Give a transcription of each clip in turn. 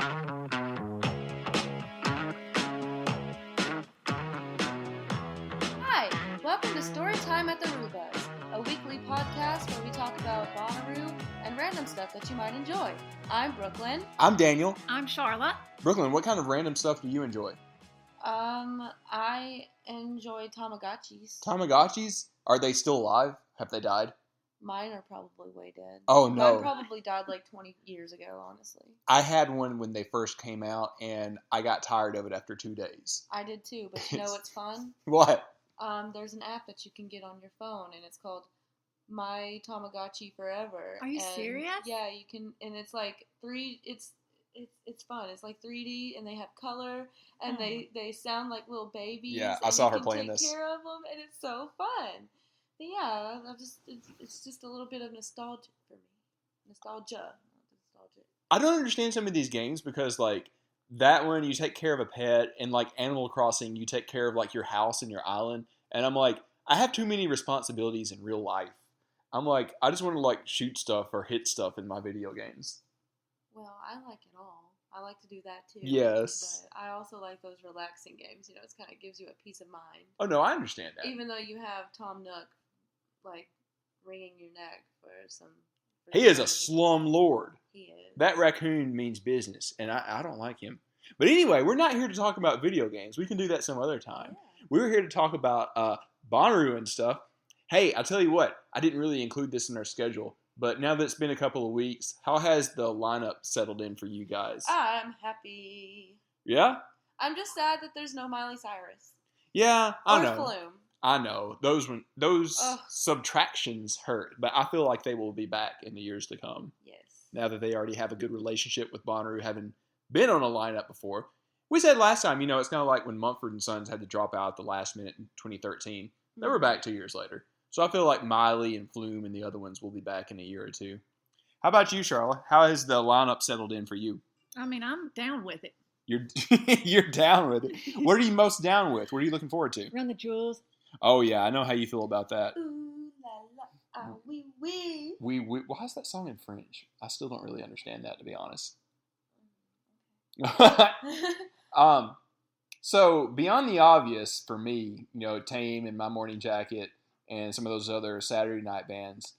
Hi, welcome to Storytime at the Roo Buzz, a weekly podcast where we talk about Bonnaroo and random stuff that you might enjoy. I'm Brooklyn. I'm Daniel. I'm Charlotte. Brooklyn, what kind of random stuff do you enjoy? I enjoy Tamagotchis. Tamagotchis? Are they still alive? Have they died? Mine are probably way dead. Oh, no. Mine probably died like 20 years ago, honestly. I had one when they first came out, and I got tired of it after 2 days. I did too, but you know what's fun? What? There's an app that you can get on your phone, and it's called My Tamagotchi Forever. Are you serious? Yeah, you can, and it's like it's fun. It's like 3D, and they have color, and they sound like little babies. Yeah, I saw her playing this. this. Take care of them, and it's so fun. But yeah, it's just a little bit of nostalgia for me. Nostalgia. I don't understand some of these games because, like, that one you take care of a pet, and like Animal Crossing, you take care of like your house and your island. And I'm like, I have too many responsibilities in real life. I'm like, I just want to like shoot stuff or hit stuff in my video games. Well, I like it all. I like to do that too. Yes. But I also like those relaxing games. You know, it kind of gives you a peace of mind. Oh no, I understand that. Even though you have Tom Nook, like, wringing your neck for some. He is a slum lord. He is. That raccoon means business, and I don't like him. But anyway, we're not here to talk about video games. We can do that some other time. Yeah. We're here to talk about Bonnaroo and stuff. Hey, I'll tell you what. I didn't really include this in our schedule, but now that it's been a couple of weeks, how has the lineup settled in for you guys? I'm happy. Yeah? I'm just sad that there's no Miley Cyrus. Yeah, I or know. Flume. I know. Those subtractions hurt, but I feel like they will be back in the years to come. Yes. Now that they already have a good relationship with Bonnaroo, having been on a lineup before. We said last time, it's kind of like when Mumford & Sons had to drop out at the last minute in 2013. They were back 2 years later. So I feel like Miley and Flume and the other ones will be back in a year or two. How about you, Charlotte? How has the lineup settled in for you? I mean, I'm down with it. You're down with it. What are you most down with? What are you looking forward to? Run the Jewels. Oh, yeah. I know how you feel about that. Ooh la la, ah, wee wee. Why is that song in French? I still don't really understand that, to be honest. So beyond the obvious for me, Tame and My Morning Jacket and some of those other Saturday night bands,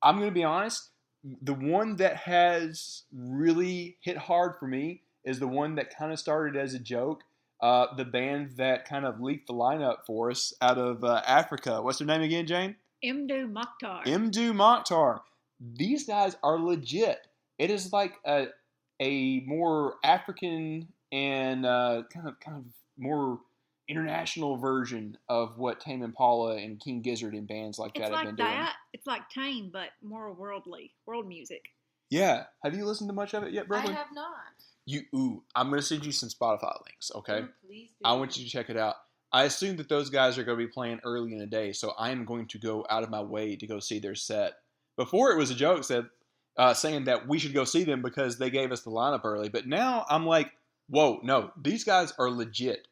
I'm going to be honest, the one that has really hit hard for me is the one that kind of started as a joke. The band that kind of leaked the lineup for us out of Africa. What's their name again, Jane? Mdu Mokhtar. Mdu Mokhtar. These guys are legit. It is like a more African and kind of more international version of what Tame Impala and King Gizzard and bands like that have been doing. It's like Tame, but more world music. Yeah. Have you listened to much of it yet, Brooklyn? I have not. I'm going to send you some Spotify links, okay? Please do. I want you to check it out. I assume that those guys are going to be playing early in the day, so I am going to go out of my way to go see their set. Before it was a joke saying that we should go see them because they gave us the lineup early, but now I'm like, whoa, no, these guys are legit.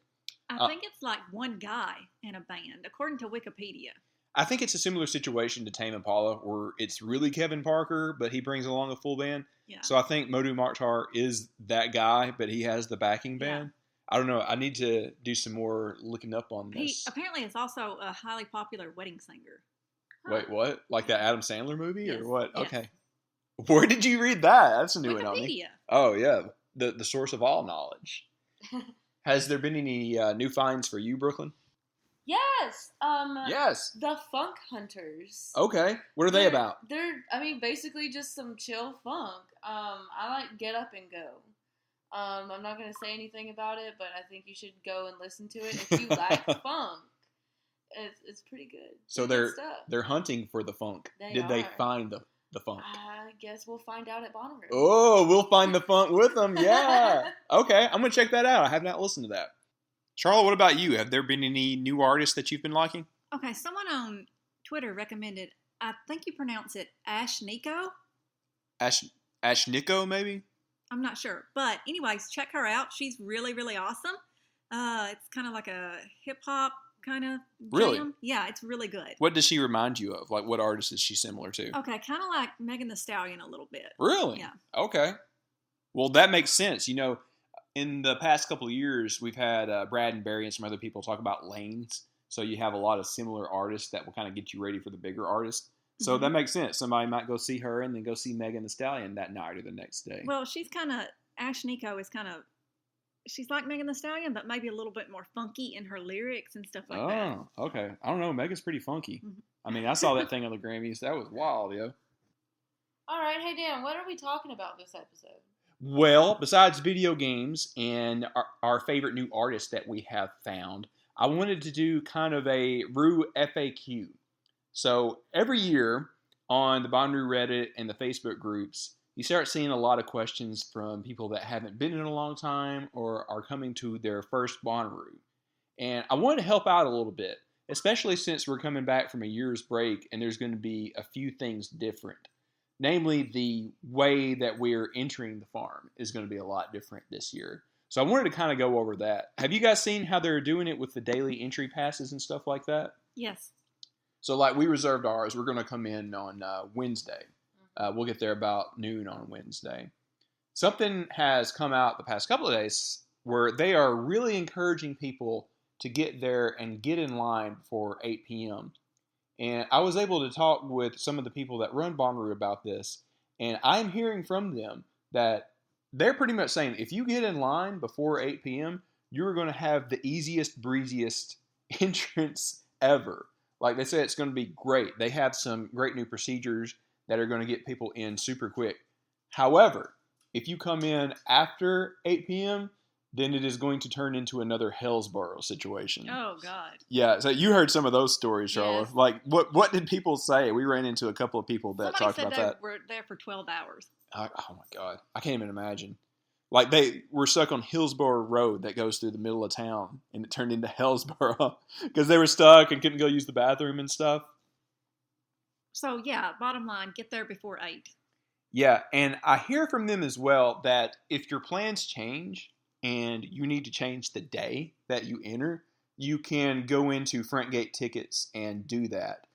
I think it's like one guy in a band, according to Wikipedia. I think it's a similar situation to Tame Impala, where it's really Kevin Parker, but he brings along a full band. Yeah. So I think Mdu Mokhtar is that guy, but he has the backing band. Yeah. I don't know. I need to do some more looking up on this. He apparently is also a highly popular wedding singer. Wait, what? Like that Adam Sandler movie, yes. or what? Yes. Okay. Where did you read that? That's a new one on me. Wikipedia. Oh yeah, the source of all knowledge. Has there been any new finds for you, Brooklyn? Yes. Yes. The Funk Hunters. Okay. What are they about? They're, basically just some chill funk. I like Get Up and Go. I'm not going to say anything about it, but I think you should go and listen to it if you like funk. It's pretty good. So they're hunting for the funk. Did they find the funk? I guess we'll find out at Bonnaroo. Oh, we'll find the funk with them. Yeah. Okay, I'm going to check that out. I have not listened to that. Charlotte, what about you? Have there been any new artists that you've been liking? Okay, someone on Twitter recommended, I think you pronounce it Ashnikko. Ashnikko, maybe? I'm not sure. But anyways, check her out. She's really, really awesome. It's kind of like a hip-hop kind of jam. Really? Yeah, it's really good. What does she remind you of? Like, what artist is she similar to? Okay, kind of like Megan Thee Stallion a little bit. Really? Yeah. Okay. Well, that makes sense. In the past couple of years, we've had Brad and Barry and some other people talk about lanes. So you have a lot of similar artists that will kind of get you ready for the bigger artists. So that makes sense. Somebody might go see her and then go see Megan Thee Stallion that night or the next day. Well, Ash Nico is she's like Megan Thee Stallion, but maybe a little bit more funky in her lyrics and stuff like that. Oh, okay. I don't know. Megan's pretty funky. I mean, I saw that thing on the Grammys. That was wild, yo. All right. Hey, Dan, what are we talking about this episode? Well, besides video games and our favorite new artists that we have found, I wanted to do kind of a Roo FAQ. So every year on the Bonnaroo Reddit and the Facebook groups, you start seeing a lot of questions from people that haven't been in a long time or are coming to their first Bonnaroo. And I wanted to help out a little bit, especially since we're coming back from a year's break and there's going to be a few things different. Namely, the way that we're entering the farm is going to be a lot different this year. So I wanted to kind of go over that. Have you guys seen how they're doing it with the daily entry passes and stuff like that? Yes. So like we reserved ours. We're going to come in on Wednesday. We'll get there about noon on Wednesday. Something has come out the past couple of days where they are really encouraging people to get there and get in line before 8 p.m. And I was able to talk with some of the people that run Bonnaroo about this, and I'm hearing from them that they're pretty much saying if you get in line before 8 p.m., you're going to have the easiest, breeziest entrance ever. Like they say, it's going to be great. They have some great new procedures that are going to get people in super quick. However, if you come in after 8 p.m., then it is going to turn into another Hillsborough situation. Oh, God. Yeah, so you heard some of those stories, Charlotte. Yes. Like, what did people say? We ran into a couple of people that Somebody talked said about they that. were there for 12 hours. Oh, my God. I can't even imagine. Like, they were stuck on Hillsborough Road that goes through the middle of town, and it turned into Hillsborough because they were stuck and couldn't go use the bathroom and stuff. So, yeah, bottom line, get there before 8. Yeah, and I hear from them as well that if your plans change and you need to change the day that you enter, you can go into Front Gate Tickets and do that.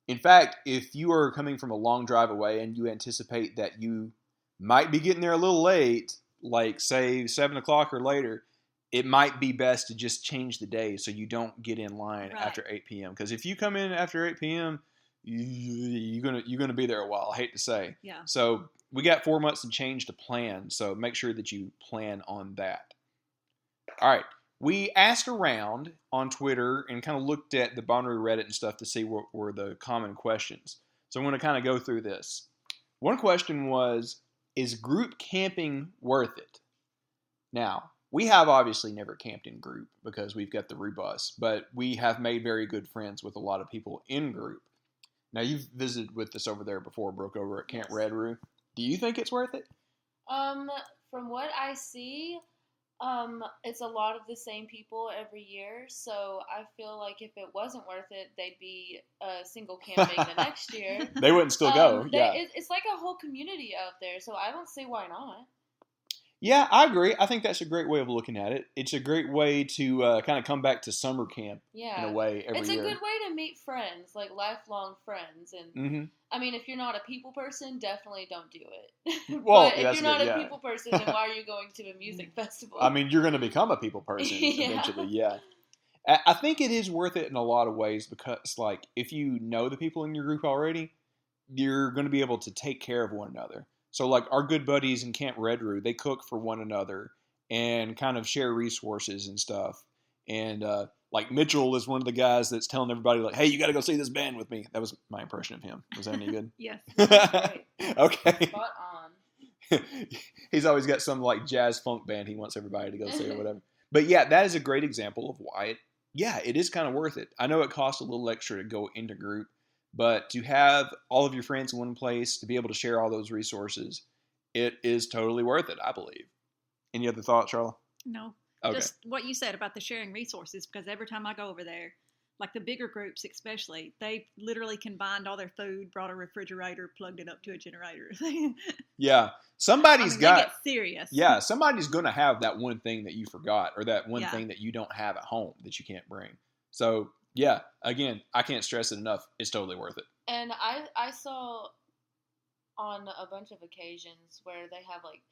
In fact, if you are coming from a long drive away and you anticipate that you might be getting there a little late, like say 7 o'clock or later, it might be best to just change the day so you don't get in line after 8 p.m. Because if you come in after 8 p.m., you're gonna be there a while. I hate to say. Yeah. So we got 4 months to change the plan. So make sure that you plan on that. All right. We asked around on Twitter and kind of looked at the Bonnaroo Reddit and stuff to see what were the common questions. So I'm going to kind of go through this. One question was, is group camping worth it? Now, we have obviously never camped in group because we've got the Roo bus, but we have made very good friends with a lot of people in group. Now, you've visited with us over there before, Brook, over at Camp Red Roo. Do you think it's worth it? From what I see, it's a lot of the same people every year, so I feel like if it wasn't worth it, they'd be single camping the next year. They wouldn't still go. Yeah, it's like a whole community out there, so I don't see why not. Yeah, I agree. I think that's a great way of looking at it. It's a great way to kind of come back to summer camp in a way every year. It's a good way to meet friends, like lifelong friends. And I mean, if you're not a people person, definitely don't do it. Well, but if you're not a people person, then why are you going to a music festival? I mean, you're going to become a people person eventually, yeah. I think it is worth it in a lot of ways because, like, if you know the people in your group already, you're going to be able to take care of one another. So, like, our good buddies in Camp Red Roo, they cook for one another and kind of share resources and stuff. And, like, Mitchell is one of the guys that's telling everybody, like, hey, you got to go see this band with me. That was my impression of him. Was that any good? Yes. Okay. Spot on. He's always got some, like, jazz funk band he wants everybody to go see or whatever. But, yeah, that is a great example of why it is kind of worth it. I know it costs a little extra to go into group. But to have all of your friends in one place, to be able to share all those resources, it is totally worth it, I believe. Any other thoughts, Charlotte? No. Okay. Just what you said about the sharing resources, because every time I go over there, like the bigger groups especially, they literally combined all their food, brought a refrigerator, plugged it up to a generator. Yeah. Somebody's got... They get serious. Yeah, somebody's going to have that one thing that you forgot or that one thing that you don't have at home that you can't bring. So... yeah, again, I can't stress it enough. It's totally worth it. And I saw on a bunch of occasions where they have, like,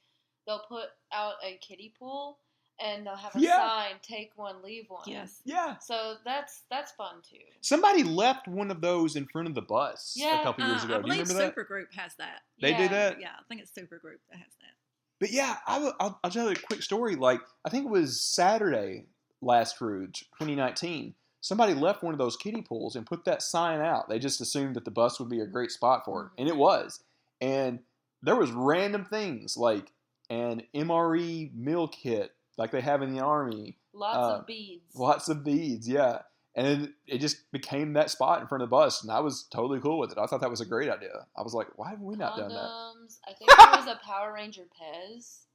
they'll put out a kiddie pool and they'll have a Yeah. sign, take one, leave one. Yes. Yeah. So that's fun too. Somebody left one of those in front of the bus a Yeah. couple years ago. I Do you believe remember that? Supergroup has that. They do that? Yeah, I think it's Supergroup that has that. But yeah, I'll tell you a quick story. Like, I think it was Saturday last through 2019. Somebody left one of those kiddie pools and put that sign out. They just assumed that the bus would be a great spot for it. Mhm. And it was. And there was random things like an MRE meal kit like they have in the Army. Lots of beads. Lots of beads, yeah. And it just became that spot in front of the bus, and I was totally cool with it. I thought that was a great idea. I was like, why haven't we not done that? Condoms. I think there was a Power Ranger Pez.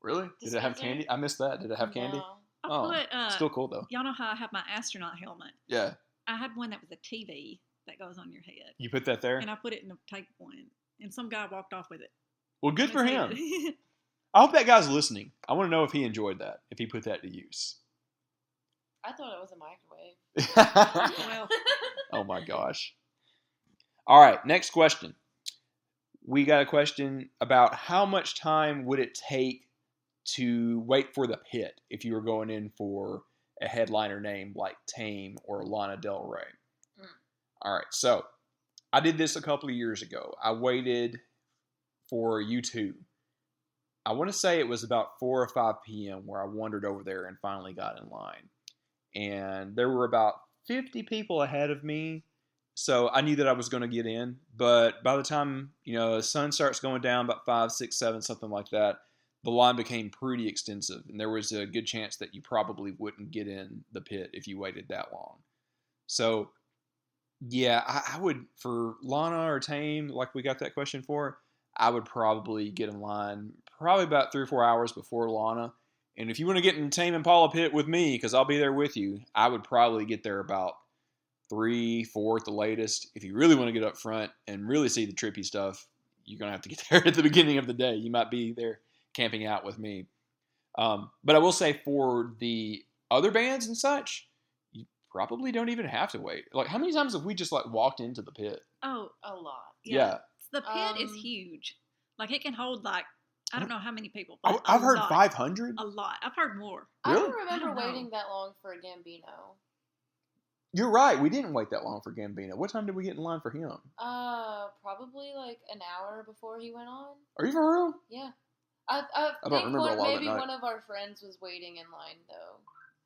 Really? Did it have Dispenser? candy? I missed that. Did it have candy? No. I put, Still cool, though. y'all know how I have my astronaut helmet? Yeah. I had one that was a TV that goes on your head. You put that there? And I put it in a tape one. And some guy walked off with it. Well, good for him. Him. I hope that guy's listening. I want to know if he enjoyed that, if he put that to use. I thought it was a microwave. Well, Oh my gosh. All right, next question. We got a question about how much time would it take to wait for the pit if you were going in for a headliner name like Tame or Lana Del Rey. Mm. All right, so I did this a couple of years ago. I waited for U2. I want to say it was about 4 or 5 p.m. where I wandered over there and finally got in line. And there were about 50 people ahead of me, so I knew that I was going to get in. But by the time, the sun starts going down, about 5, 6, 7, something like that, the line became pretty extensive, and there was a good chance that you probably wouldn't get in the pit if you waited that long. So, yeah, I would, for Lana or Tame, like we got that question for, I would probably get in line probably about 3 or 4 hours before Lana. And if you want to get in Tame Impala pit with me, because I'll be there with you, I would probably get there about 3, 4 at the latest. If you really want to get up front and really see the trippy stuff, you're going to have to get there at the beginning of the day. You might be there camping out with me. But I will say for the other bands and such, you probably don't even have to wait. Like, how many times have we just walked into the pit? oh, A lot. Yeah. the pit is Um, huge. Like, it can hold, I don't know how many people. I, But I've a heard lot. 500. A lot. I've heard more. I Really? don't remember I don't know. waiting that long for a Gambino. You're right. We didn't wait that long for Gambino. What time did we get in line for him? Probably like an hour before he went on. Are you for real? Yeah. I don't think remember a lot of that maybe night. one of our friends was waiting in line though.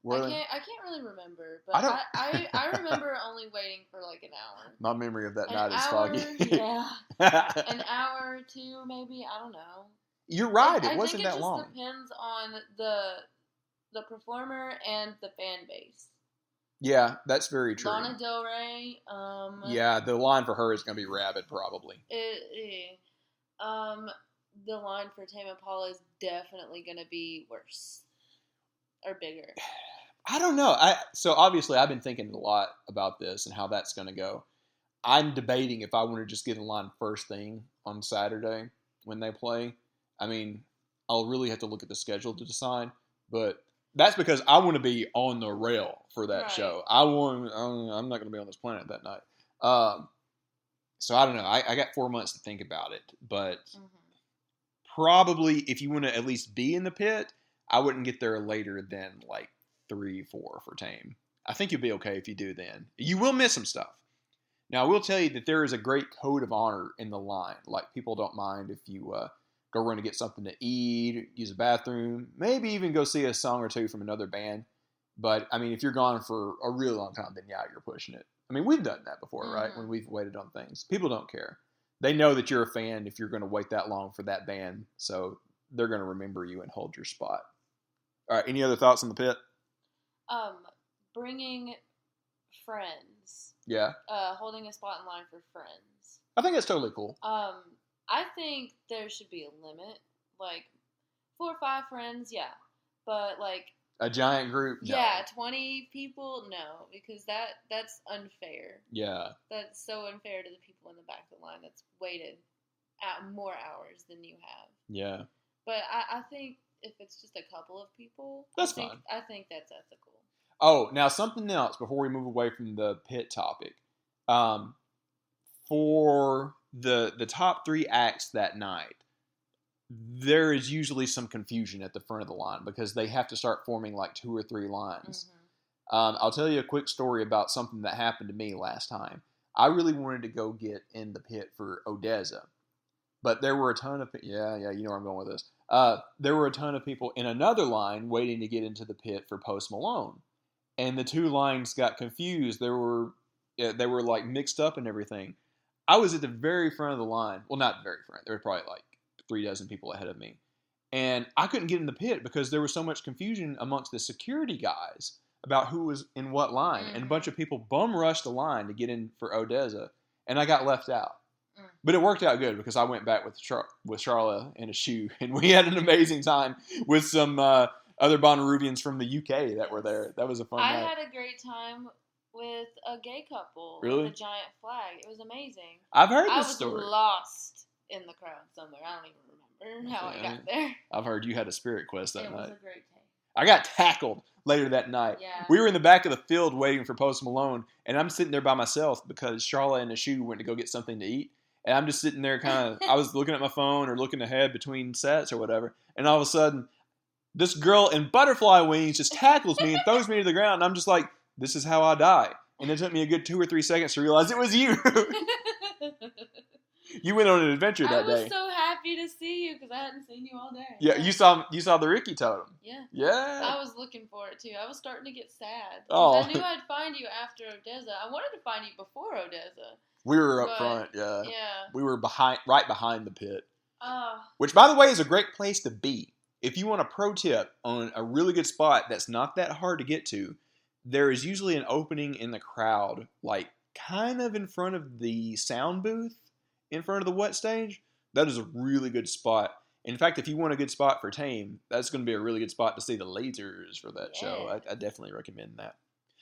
Were I they? can't really remember, but I don't- I remember only waiting for like an hour. My memory of that An night is hour, foggy. yeah. An hour or two, maybe. I don't know. You're right. I It wasn't think that it long. just depends on the performer and the fan base. Yeah, that's very true. Lana Del Rey. Yeah, the line for her is going to be rabid, probably. The line for Tame Impala is definitely going to be worse or bigger. I don't know. So obviously I've been thinking a lot about this and how that's going to go. I'm debating if I want to just get in line first thing on Saturday when they play. I mean, I'll really have to look at the schedule to decide, but that's because I want to be on the rail for that Right. show. I'm not going to be on this planet that night. So I don't know. I got 4 months to think about it, but probably if you want to at least be in the pit, I wouldn't get there later than 3, 4 for Tame. I think you'll be okay if you do then. You will miss some stuff. Now, I will tell you that there is a great code of honor in the line. People don't mind if you go run to get something to eat, use a bathroom, maybe even go see a song or two from another band. But, I mean, if you're gone for a really long time, then yeah, you're pushing it. I mean, we've done that before, right? When we've waited on things. People don't care. They know that you're a fan if you're going to wait that long for that band. So they're going to remember you and hold your spot. All right, any other thoughts on the pit? Bringing friends. Yeah. Holding a spot in line for friends. I think that's totally cool. I think there should be a limit. 4 or 5 friends, yeah. But A giant group? No. yeah, 20 people, no. Because that's unfair. Yeah. That's so unfair to the people in the back of the line that's waited at more hours than you have. Yeah. But I think if it's just a couple of people, That's fine. fine. I think that's ethical. Oh, now something else before we move away from the pit topic. For the top 3 acts that night, there is usually some confusion at the front of the line because they have to start forming like 2 or 3 lines. I'll tell you a quick story about something that happened to me last time. I really wanted to go get in the pit for Odessa, but there were a ton of you know where I'm going with this. There were a ton of people in another line waiting to get into the pit for Post Malone, and the 2 lines got confused. They were like mixed up and everything. I was at the very front of the line. Well, not the very front. There were probably like 3 dozen people ahead of me, and I couldn't get in the pit because there was so much confusion amongst the security guys about who was in what line, and a bunch of people bum rushed the line to get in for Odessa, and I got left out. But it worked out good because I went back with Charla and a shoe, and we had an amazing time with some other Bonnaroovians from the UK that were there. That was a fun night. I had a great time with a gay couple really? with a giant flag. It was amazing. I've heard this story. I was lost in the crowd somewhere. I don't even remember how I got there. I've heard you had a spirit quest that night. It was a great day. I got tackled later that night. Yeah. We were in the back of the field waiting for Post Malone, and I'm sitting there by myself because Charlotte and the shoe went to go get something to eat. And I'm just sitting there kind of, I was looking at my phone or looking ahead between sets or whatever. And all of a sudden, this girl in butterfly wings just tackles me and throws me to the ground. And I'm just like, this is how I die. And it took me a good 2 or 3 seconds to realize it was you. You went on an adventure that day. I was so happy to see you because I hadn't seen you all day. Yeah, you saw the Ricky totem. Yeah. Yeah. I was looking for it too. I was starting to get sad. Oh. I knew I'd find you after Odessa. I wanted to find you before Odessa. We were up front, yeah. Yeah. We were right behind the pit. Oh. Which, by the way, is a great place to be. If you want a pro tip on a really good spot that's not that hard to get to, there is usually an opening in the crowd, like kind of in front of the sound booth, in front of the wet stage. That is a really good spot. In fact, if you want a good spot for Tame, that's going to be a really good spot to see the lasers for that show. I definitely recommend that.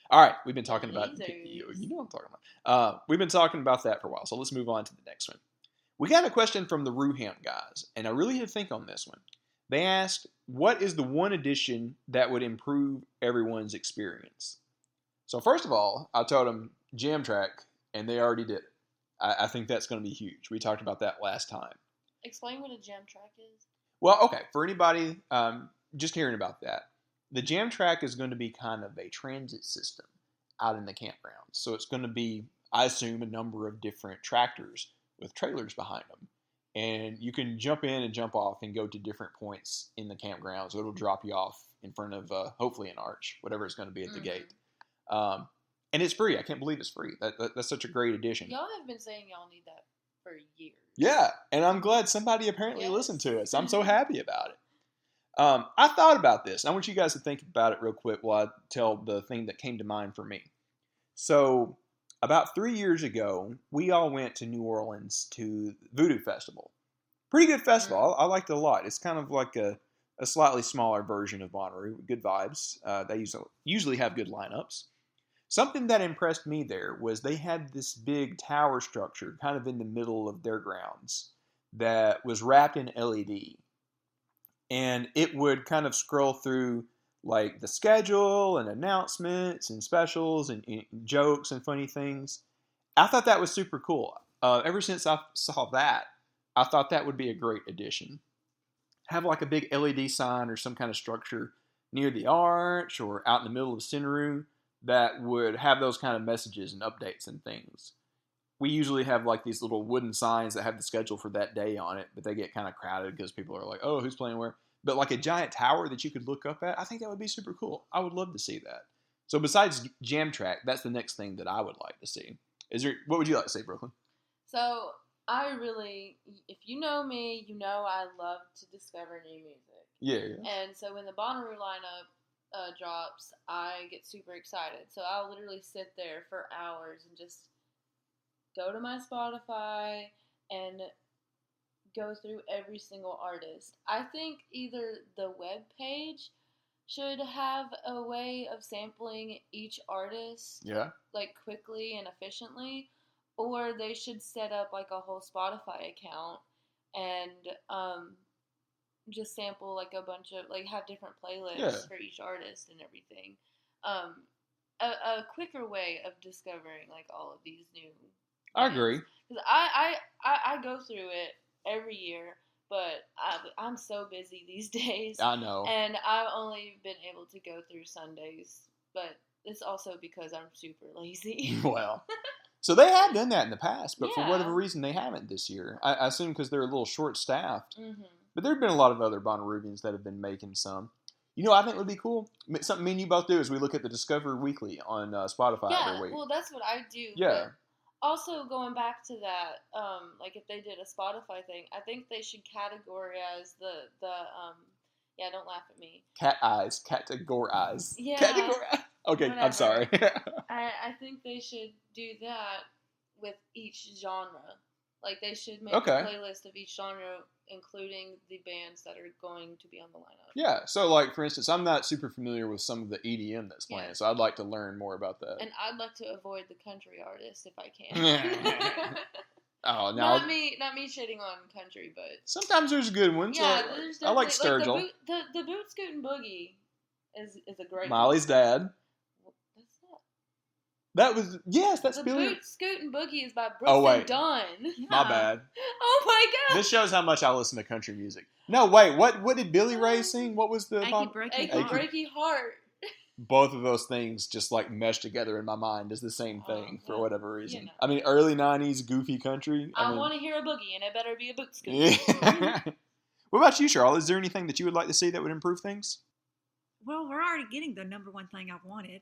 All right, we've been talking about, you know what I'm talking about. We've been talking about that for a while, so let's move on to the next one. We got a question from the Roo Hype guys, and I really had to think on this one. They asked, what is the one addition that would improve everyone's experience? So first of all, I told them Jam Track, and they already did it. I think that's going to be huge. We talked about that last time. Explain what a Jam Track is. Well, okay, for anybody just hearing about that, the Jam Track is going to be kind of a transit system out in the campground. So it's going to be, I assume, a number of different tractors with trailers behind them. And you can jump in and jump off and go to different points in the campground. So it'll drop you off in front of, hopefully, an arch, whatever it's going to be at the gate. And it's free. I can't believe it's free. That's such a great addition. Y'all have been saying y'all need that for years. Yeah, and I'm glad somebody apparently listened to us. I'm so happy about it. I thought about this. I want you guys to think about it real quick while I tell the thing that came to mind for me. So, about 3 years ago, we all went to New Orleans to Voodoo Festival. Pretty good festival. I liked it a lot. It's kind of like a slightly smaller version of Bonnaroo. Good vibes. They usually have good lineups. Something that impressed me there was they had this big tower structure kind of in the middle of their grounds that was wrapped in LED. And it would kind of scroll through like the schedule and announcements and specials and jokes and funny things. I thought that was super cool. Ever since I saw that, I thought that would be a great addition. Have like a big LED sign or some kind of structure near the arch or out in the middle of Cinnaru that would have those kind of messages and updates and things. We usually have like these little wooden signs that have the schedule for that day on it, but they get kind of crowded because people are like, oh, who's playing where? But like a giant tower that you could look up at, I think that would be super cool. I would love to see that. So besides Jam Track, that's the next thing that I would like to see. What would you like to say, Brooklyn? So if you know me, you know I love to discover new music. Yeah. And so when the Bonnaroo lineup drops, I get super excited. So I'll literally sit there for hours and just go to my Spotify and go through every single artist. I think either the web page should have a way of sampling each artist like quickly and efficiently, or they should set up like a whole Spotify account and just sample like a bunch of, like, have different playlists for each artist and everything. A quicker way of discovering like all of these new I agree. Because I go through it every year, but I'm so busy these days. I know. And I've only been able to go through Sundays, but it's also because I'm super lazy. Well, so they have done that in the past, but for Yeah. whatever reason, they haven't this year. I assume because they're a little short-staffed. Mm-hmm. But there have been a lot of other Bonnaroovians that have been making some. You know, I think would be cool. Something me and you both do is we look at the Discover Weekly on Spotify Yeah, every week. well, that's what I do. Yeah. But also, going back to that, like if they did a Spotify thing, I think they should categorize the yeah, don't laugh at me. Cat eyes, categorize. Yeah. Categorize. Okay, Whatever. I'm sorry. I think they should do that with each genre. Like they should make Okay. a playlist of each genre, including the bands that are going to be on the lineup. Yeah, so like for instance, I'm not super familiar with some of the EDM that's playing, Yeah. so I'd like to learn more about that. And I'd like to avoid the country artists if I can. Oh, no. Not me shitting on country, but Sometimes there's good ones. yeah, there's I like definitely- Sturgill. the boot scootin' boogie is a great Molly's dad. one. That's not. That was, yes, that's The Billy. boot scootin' boogie is by Brooks Oh, wait. and Dunn. My bad. Oh my god. This shows how much I listen to country music. No, wait, what did Billy Ray sing? What was the Achy breaky Achy heart. breaky heart. Both of those things just like mesh together in my mind as the same thing for well, whatever reason. you know. I mean, early 90s goofy country. I want to hear a boogie, and it better be a boot scoot. Yeah. What about you, Charlotte? Is there anything that you would like to see that would improve things? Well, we're already getting the number one thing I wanted.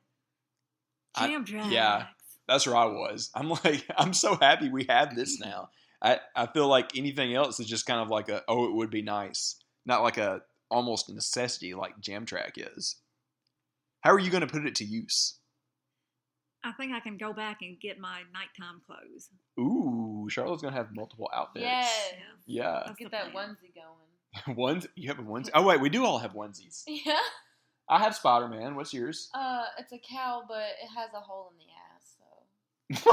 I- Jam tracks. yeah. That's where I was. I'm like, I'm so happy we have this now. I feel like anything else is just kind of like it would be nice. Not like a almost a necessity like Jam Track is. How are you going to put it to use? I think I can go back and get my nighttime clothes. Ooh, Charlotte's going to have multiple outfits. Yes. Yeah. Let's That's get the that plan. onesie going. Ones? You have a onesie? Oh, wait, we do all have onesies. Yeah. I have Spider-Man. What's yours? It's a cow, but it has a hole in the ass, so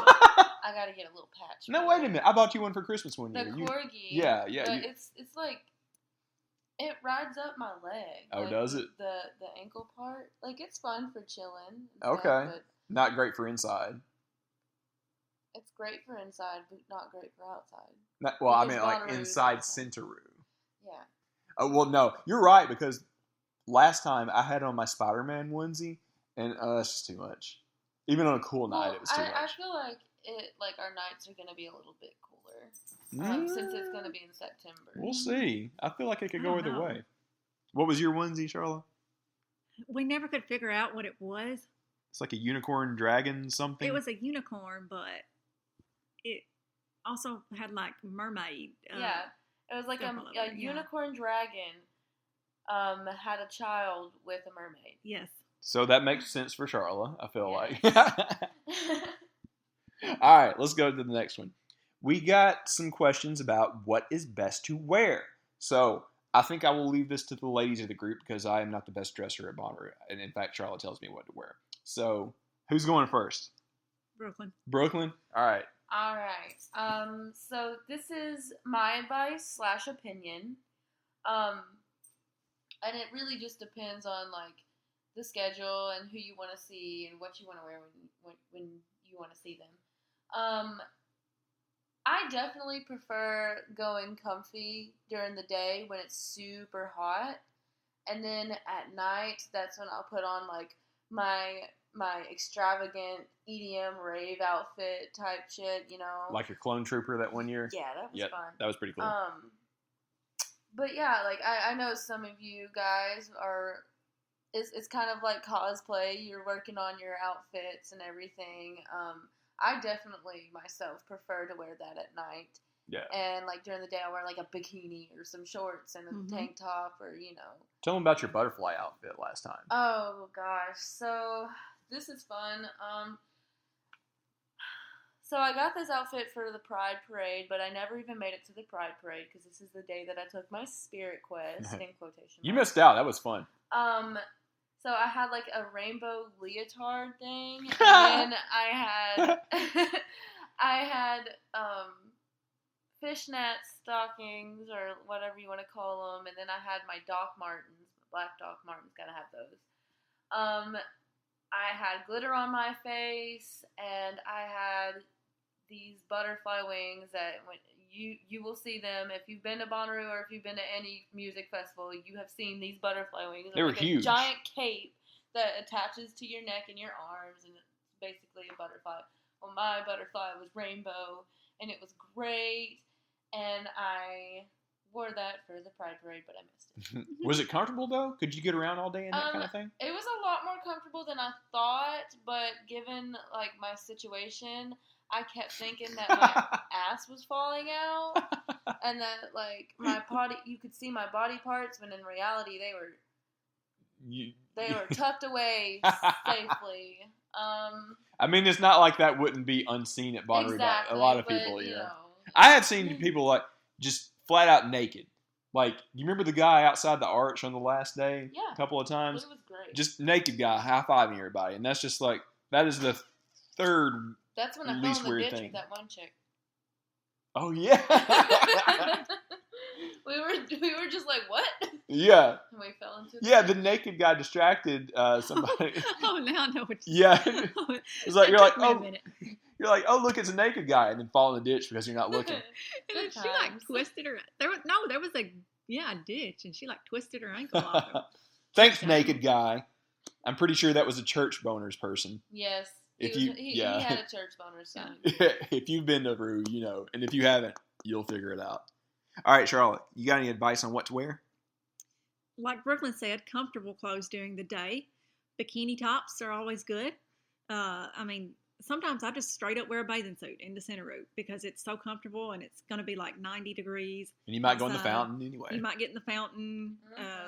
I gotta get a little patch. No, for wait a it. minute. I bought you one for Christmas one The year. corgi. Yeah. But it's like it rides up my leg. Oh, like, does it? The ankle part, like it's fun for chilling. and stuff, Okay. but Not great for inside. it's great for inside, but not great for outside. Well, I Because mean, like Bonnaroo is inside outside. Centeroo. Yeah. Oh, well, no, you're right, because last time I had on my Spider-Man onesie, and that's just too much. Even on a cool night, it was too I much. feel like our nights are gonna be a little bit cooler since it's gonna be in September. We'll see. I feel like it could go I either don't know. way. What was your onesie, Charlotte? We never could figure out what it was. It's like a unicorn dragon something. It was a unicorn, but it also had like mermaid. Yeah, it was like stuff all over a it, yeah. unicorn dragon. Had a child with a mermaid. Yes. So that makes sense for Charlotte, I feel Yes. like. All right, let's go to the next one. We got some questions about what is best to wear. So I think I will leave this to the ladies of the group because I am not the best dresser at Bonnaroo. And in fact, Charlotte tells me what to wear. So who's going first? Brooklyn. Brooklyn? All right. All right. So this is my advice / opinion. And it really just depends on like the schedule and who you want to see and what you want to wear when you want to see them. I definitely prefer going comfy during the day when it's super hot, and then at night that's when I'll put on like my extravagant EDM rave outfit type shit, you know. Like your clone trooper that one year? Yeah, that was Yep, fun. that was pretty cool. But yeah, like I know some of you guys are. It's kind of like cosplay. You're working on your outfits and everything. I definitely myself prefer to wear that at night. Yeah. And like during the day, I wear like a bikini or some shorts and a Mhm. tank top, or you know. Tell them about your butterfly outfit last time. Oh gosh, so this is fun. So I got this outfit for the Pride Parade, but I never even made it to the Pride Parade because this is the day that I took my Spirit Quest in quotation You marks. missed out. That was fun. So I had like a rainbow leotard thing, and then I had fishnet stockings or whatever you want to call them, and then I had my Doc Martens, black Doc Martens, gotta have those. I had glitter on my face, and I had these butterfly wings that you will see them if you've been to Bonnaroo or if you've been to any music festival. You have seen these butterfly wings. They were like huge. A giant cape that attaches to your neck and your arms, and it's basically a butterfly. Well, my butterfly was rainbow, and it was great, and I wore that for the Pride Parade, but I missed it. Was it comfortable though? Could you get around all day in that kind of thing? It was a lot more comfortable than I thought, but given like my situation, I kept thinking that my ass was falling out, and that like my body, you could see my body parts, when in reality they were tucked away safely. I mean, it's not like that wouldn't be unseen at Bonnaroo Exactly, by a lot of but, people. you know. I have seen people like just flat out naked. Like, you remember the guy outside the arch on the last day? Yeah. A couple of times? It was great. Just naked guy high-fiving everybody. And that's just like, that is the third That's when I fell least in the weird ditch thing. with that one chick. Oh, yeah. we were just like, what? Yeah. And we fell into Yeah, the naked guy distracted somebody. Oh, now I know what you're Yeah. saying. It's like, you're like, Wait a oh, minute. you're like, oh, look, it's a naked guy, and then fall in the ditch because you're not looking. And Good then she like times. twisted her. There was a ditch, and she like twisted her ankle off. Thanks, naked guy. I'm pretty sure that was a church boners person. Yes. He had a church boner son. If you've been to Roo, you know, and if you haven't, you'll figure it out. All right, Charlotte, you got any advice on what to wear? Like Brooklyn said, comfortable clothes during the day. Bikini tops are always good. I mean, sometimes I just straight up wear a bathing suit in the center route because it's so comfortable and it's going to be like 90 degrees. And you might go in the outside. fountain anyway. You might get in the fountain.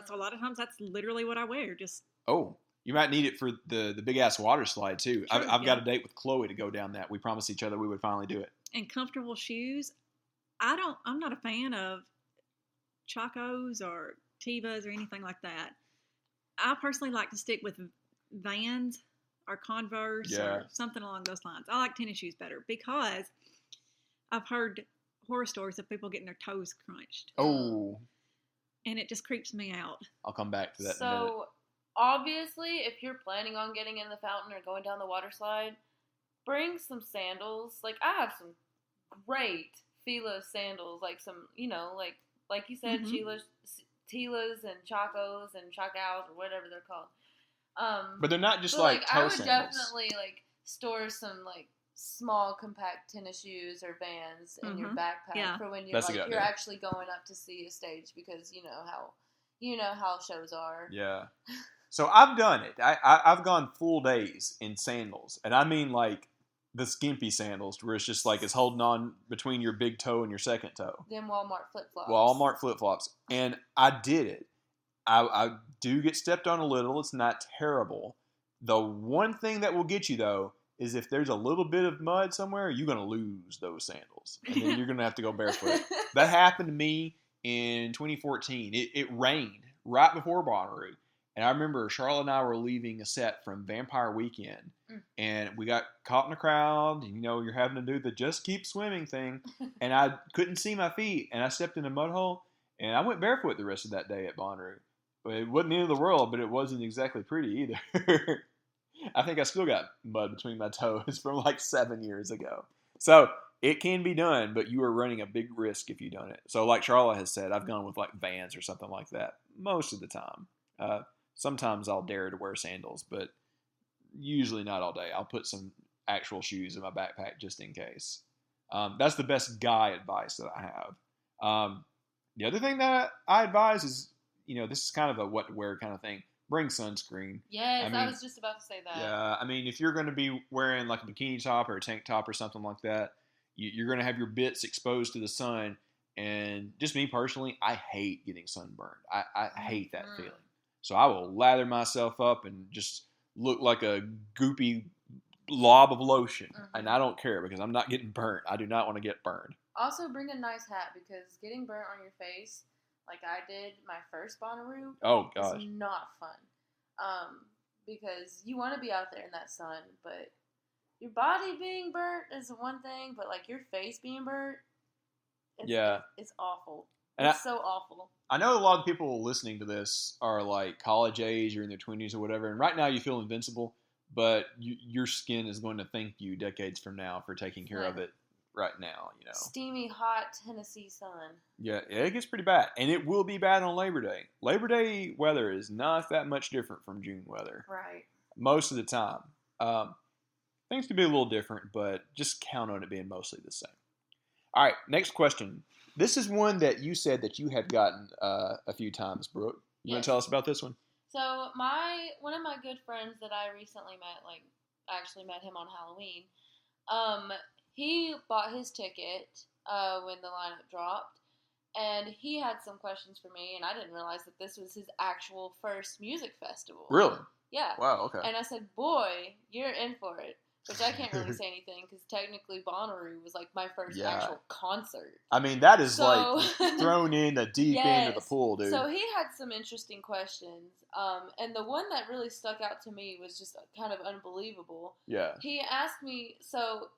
So a lot of times that's literally what I wear. Just you might need it for the big ass water slide too. True, I've got a date with Chloe to go down that. We promised each other we would finally do it. and comfortable shoes. I'm not a fan of Chacos or Tevas or anything like that. I personally like to stick with Vans or Converse or something along those lines. I like tennis shoes better because I've heard horror stories of people getting their toes crunched. Oh. And it just creeps me out. I'll come back to that in a minute. So, obviously, if you're planning on getting in the fountain or going down the water slide, bring some sandals. Like, I have some great Fila sandals. Like some, like you said, Tilas and Chacos and Chacos or whatever they're called. But they're not just but, like toe I would sandals. definitely store some small compact tennis shoes or Vans in your backpack for when you're you're actually going up to see a stage, because you know how shows are. Yeah. So I've done it. I've gone full days in sandals, and I mean like the skimpy sandals where it's just like it's holding on between your big toe and your second toe. Them Walmart flip-flops. Walmart flip-flops. And I did it. I do get stepped on a little. It's not terrible. The one thing that will get you, though, is if there's a little bit of mud somewhere, you're going to lose those sandals. And then you're going to have to go barefoot. That happened to me in 2014. It rained right before Bonnaroo. And I remember Charlotte and I were leaving a set from Vampire Weekend. And we got caught in a crowd. And, you're having to do the just keep swimming thing. And I couldn't see my feet. And I stepped in a mud hole. And I went barefoot the rest of that day at Bonnaroo. But it wasn't the end of the world, but it wasn't exactly pretty either. I think I still got mud between my toes from 7 years ago. So it can be done, but you are running a big risk if you don't it. So like Charlotte has said, I've gone with Vans or something like that most of the time. Sometimes I'll dare to wear sandals, but usually not all day. I'll put some actual shoes in my backpack just in case. That's the best guy advice that I have. The other thing that I advise is, this is kind of a what to wear kind of thing. Bring sunscreen. Yes, I was just about to say that. Yeah, if you're going to be wearing a bikini top or a tank top or something like that, you're going to have your bits exposed to the sun. And just me personally, I hate getting sunburned. I hate that feeling. So I will lather myself up and just look like a goopy blob of lotion. And I don't care because I'm not getting burnt. I do not want to get burned. Also, bring a nice hat, because getting burnt on your face, like I did my first Bonnaroo, is not fun. Because you want to be out there in that sun, but your body being burnt is one thing, but your face being burnt, it's awful. And it's so awful. I know a lot of people listening to this are college age or in their 20s or whatever, and right now you feel invincible, but your skin is going to thank you decades from now for taking care of it right now, Steamy, hot Tennessee sun. Yeah, it gets pretty bad. And it will be bad on Labor Day. Labor Day weather is not that much different from June weather. Right. Most of the time. Things can be a little different, but just count on it being mostly the same. All right, next question. This is one that you said that you had gotten a few times, Brooke. You want to tell us about this one? So one of my good friends that I recently met, like I actually met him on Halloween. He bought his ticket when the lineup dropped, and he had some questions for me, and I didn't realize that this was his actual first music festival. Really? Yeah. Wow. Okay. And I said, "Boy, you're in for it." Which I can't really say anything because technically Bonnaroo was like my first actual concert. I mean, that is like thrown in the deep end of the pool, dude. So he had some interesting questions. And the one that really stuck out to me was just kind of unbelievable. Yeah. He asked me, so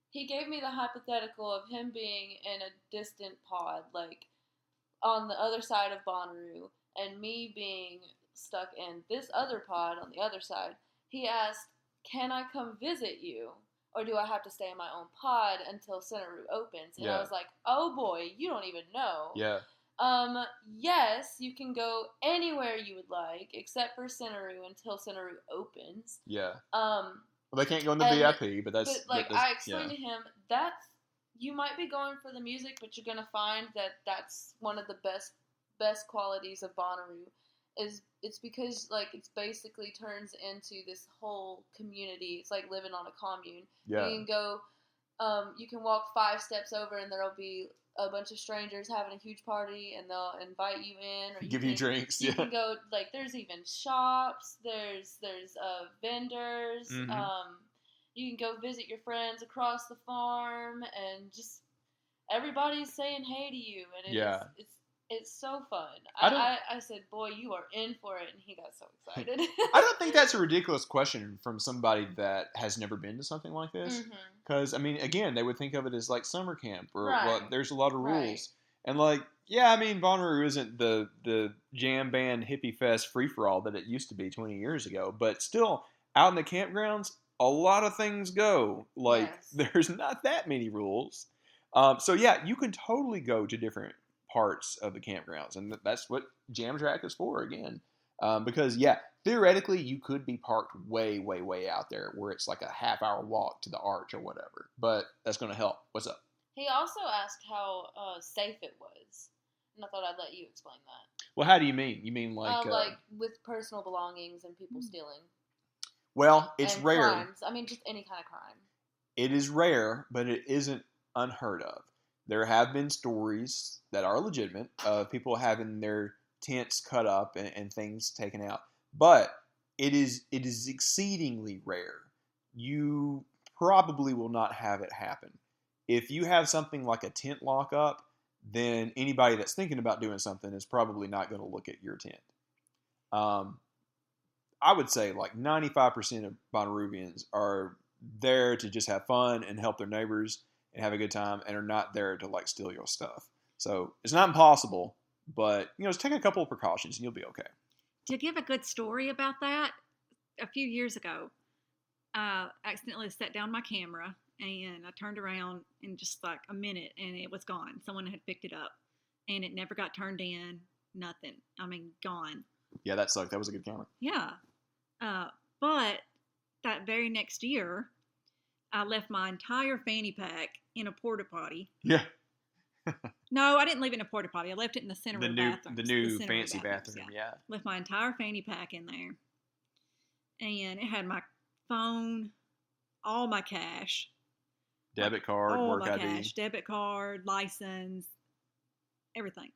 he gave me the hypothetical of him being in a distant pod, like on the other side of Bonnaroo, and me being stuck in this other pod on the other side. He asked, "Can I come visit you, or do I have to stay in my own pod until Centeroo opens?" And I was like, "Oh boy, you don't even know." Yeah. Yes, you can go anywhere you would like, except for Centeroo until Centeroo opens. Yeah. Well, they can't go in the VIP, but that's... But, I explained to him, you might be going for the music, but you're going to find that that's one of the best qualities of Bonnaroo. It's because it's basically turns into this whole community. It's like living on a commune. Yeah. You can go, you can walk 5 steps over and there'll be a bunch of strangers having a huge party and they'll invite you in or give you drinks. You can go there's even shops. There's vendors. Mm-hmm. You can go visit your friends across the farm and just everybody's saying hey to you and it's so fun. I said, "Boy, you are in for it," and he got so excited. I don't think that's a ridiculous question from somebody that has never been to something like this. Because, I mean, again, they would think of it as like summer camp or there's a lot of rules. And Bonnaroo isn't the jam band hippie fest free-for-all that it used to be 20 years ago. But still, out in the campgrounds, a lot of things go. There's not that many rules. So, yeah, you can totally go to different parts of the campgrounds, and that's what Jam Track is for again, because theoretically you could be parked way out there where it's like a half-hour walk to the arch or whatever, but that's going to help. What's up? He also asked how safe it was, and I thought I'd let you explain that. Well, how do you mean? You mean like with personal belongings and people stealing? Well, it's and rare. Crimes. I mean, just any kind of crime. It is rare, but it isn't unheard of. There have been stories that are legitimate of people having their tents cut up and things taken out. But it is exceedingly rare. You probably will not have it happen. If you have something like a tent lockup, then anybody that's thinking about doing something is probably not going to look at your tent. I would say like 95% of Bonnaroovians are there to just have fun and help their neighbors and have a good time, and are not there to steal your stuff. So it's not impossible, but just take a couple of precautions and you'll be okay. To give a good story about that, a few years ago, I accidentally set down my camera and I turned around in just like a minute and it was gone. Someone had picked it up and it never got turned in. Nothing. I mean, gone. Yeah, that sucked. That was a good camera. Yeah. But that very next year, I left my entire fanny pack in a porta potty. Yeah. No, I didn't leave it in a porta potty. I left it in the center of the bathroom. The new fancy bathroom, yeah. Left my entire fanny pack in there. And it had my phone, all my cash. Debit card, work ID. Cash, debit card, license, everything.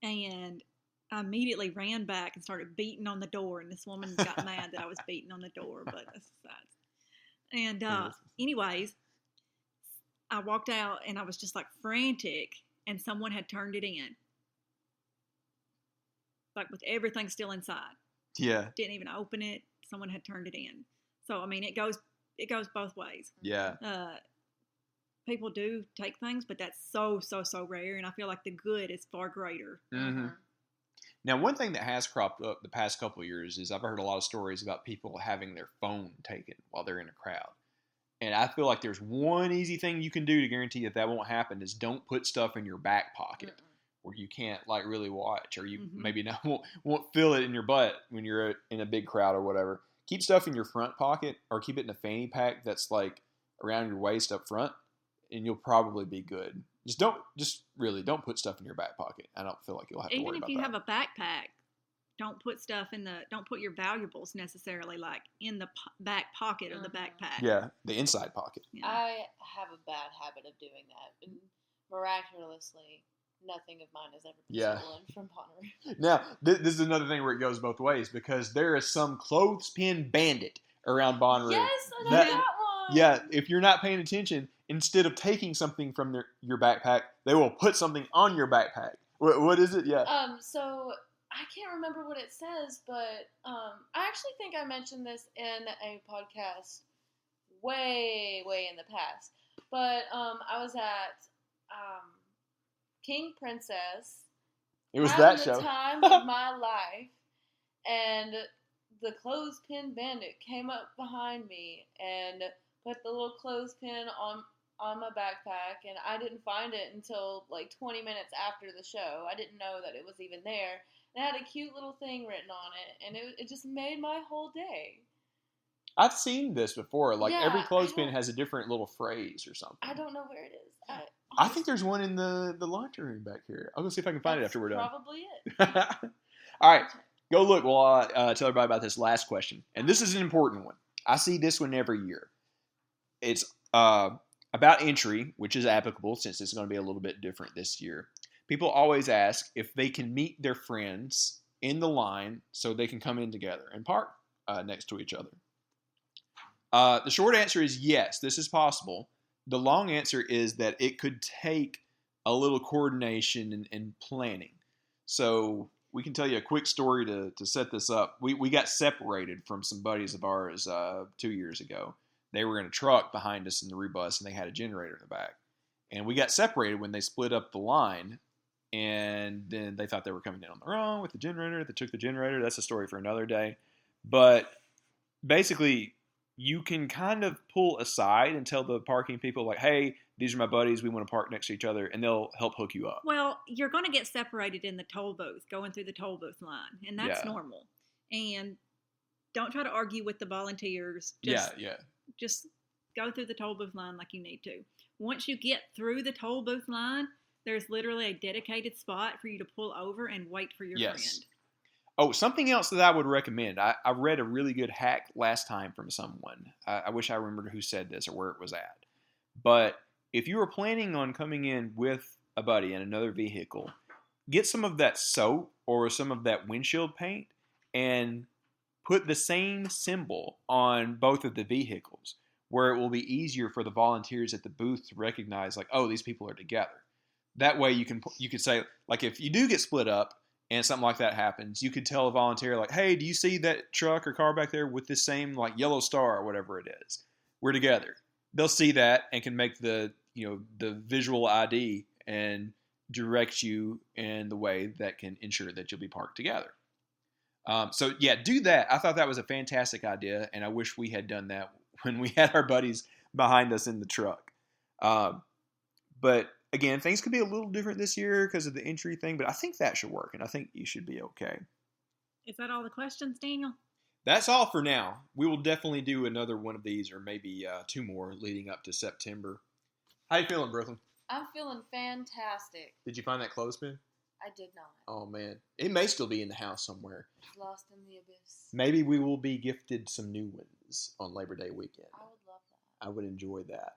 And I immediately ran back and started beating on the door. And this woman got mad that I was beating on the door, but that's sad. And anyways, I walked out and I was just like frantic and someone had turned it in. Like with everything still inside. Yeah. Didn't even open it. Someone had turned it in. So, I mean, it goes both ways. Yeah. People do take things, but that's so rare. And I feel like the good is far greater. Mm-hmm. Now, one thing that has cropped up the past couple of years is I've heard a lot of stories about people having their phone taken while they're in a crowd. And I feel like there's one easy thing you can do to guarantee that won't happen is don't put stuff in your back pocket where you can't like really watch, or you maybe not won't feel it in your butt when you're in a big crowd or whatever. Keep stuff in your front pocket or keep it in a fanny pack that's like around your waist up front, and you'll probably be good. Don't put stuff in your back pocket. I don't feel like you'll have to worry about that. Even if you have a backpack, don't put your valuables necessarily like in the back pocket of the backpack. Yeah, the inside pocket. Yeah. I have a bad habit of doing that, and miraculously, nothing of mine has ever been stolen from Bonnaroo. Now, this is another thing where it goes both ways, because there is some clothespin bandit around Bonnaroo. Yes, I got one. Yeah, if you're not paying attention, instead of taking something from your backpack, they will put something on your backpack. What is it? Yeah. So I can't remember what it says, but I actually think I mentioned this in a podcast way in the past. But I was at King Princess. It was that the show. Time of my life, and the clothespin bandit came up behind me and put the little clothespin on my backpack, and I didn't find it until like 20 minutes after the show. I didn't know that it was even there. It had a cute little thing written on it, and it just made my whole day. I've seen this before. Like every clothespin has a different little phrase or something. I don't know where it is. I think there's one in the laundry room back here. I'll go see if I can find it after we're done. Probably it. All right, go look. Well, tell everybody about this last question, and this is an important one. I see this one every year. It's about entry, which is applicable since it's going to be a little bit different this year. People always ask if they can meet their friends in the line so they can come in together and park next to each other. The short answer is yes, this is possible. The long answer is that it could take a little coordination and planning. So we can tell you a quick story to set this up. We got separated from some buddies of ours 2 years ago. They were in a truck behind us in the Roo bus, and they had a generator in the back. And we got separated when they split up the line, and then they thought they were coming in on their own with the generator. They took the generator. That's a story for another day. But basically, you can kind of pull aside and tell the parking people, like, hey, these are my buddies. We want to park next to each other, and they'll help hook you up. Well, you're going to get separated in the toll booth, going through the toll booth line, and that's normal. And don't try to argue with the volunteers. Just go through the toll booth line like you need to. Once you get through the toll booth line, there's literally a dedicated spot for you to pull over and wait for your friend. Oh, something else that I would recommend. I read a really good hack last time from someone. I wish I remembered who said this or where it was at. But if you were planning on coming in with a buddy in another vehicle, get some of that soap or some of that windshield paint and put the same symbol on both of the vehicles, where it will be easier for the volunteers at the booth to recognize, like, oh, these people are together. That way you could say, like, if you do get split up and something like that happens, you could tell a volunteer, like, hey, do you see that truck or car back there with this same, like, yellow star or whatever it is? We're together. They'll see that and can make the visual ID and direct you in the way that can ensure that you'll be parked together. Do that. I thought that was a fantastic idea, and I wish we had done that when we had our buddies behind us in the truck. But again, things could be a little different this year because of the entry thing, but I think that should work, and I think you should be okay. Is that all the questions, Daniel? That's all for now. We will definitely do another one of these, or maybe 2 more leading up to September. How you feeling, Brooklyn? I'm feeling fantastic. Did you find that clothespin? I did not. Oh, man. It may still be in the house somewhere. Lost in the abyss. Maybe we will be gifted some new ones on Labor Day weekend. I would love that. I would enjoy that.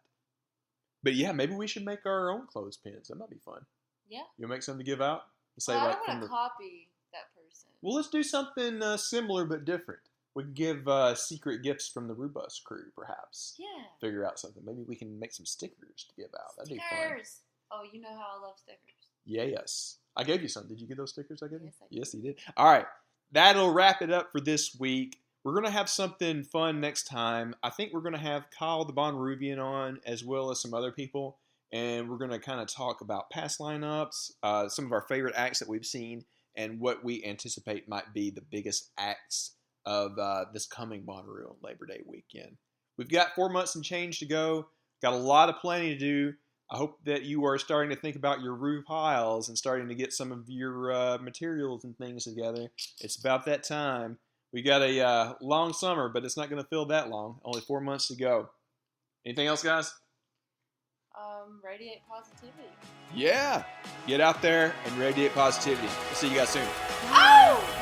But yeah, maybe we should make our own clothespins. That might be fun. Yeah. You'll make some to give out? I don't want to copy that person. Well, let's do something similar but different. We can give secret gifts from the Roo Bus crew, perhaps. Yeah. Figure out something. Maybe we can make some stickers to give out. That'd be fun. Stickers! Oh, you know how I love stickers. Yes. I gave you some. Did you get those stickers I gave you? Yes, I did. Yes, you did. All right. That'll wrap it up for this week. We're going to have something fun next time. I think we're going to have Kyle the Bonnaroovian on, as well as some other people. And we're going to kind of talk about past lineups, some of our favorite acts that we've seen, and what we anticipate might be the biggest acts of this coming Bonnaroo on Labor Day weekend. we've got 4 months and change to go. Got a lot of planning to do. I hope that you are starting to think about your roof piles and starting to get some of your materials and things together. It's about that time. We got a long summer, but it's not going to feel that long. Only 4 months to go. Anything else, guys? Radiate positivity. Yeah. Get out there and radiate positivity. We'll see you guys soon. Oh!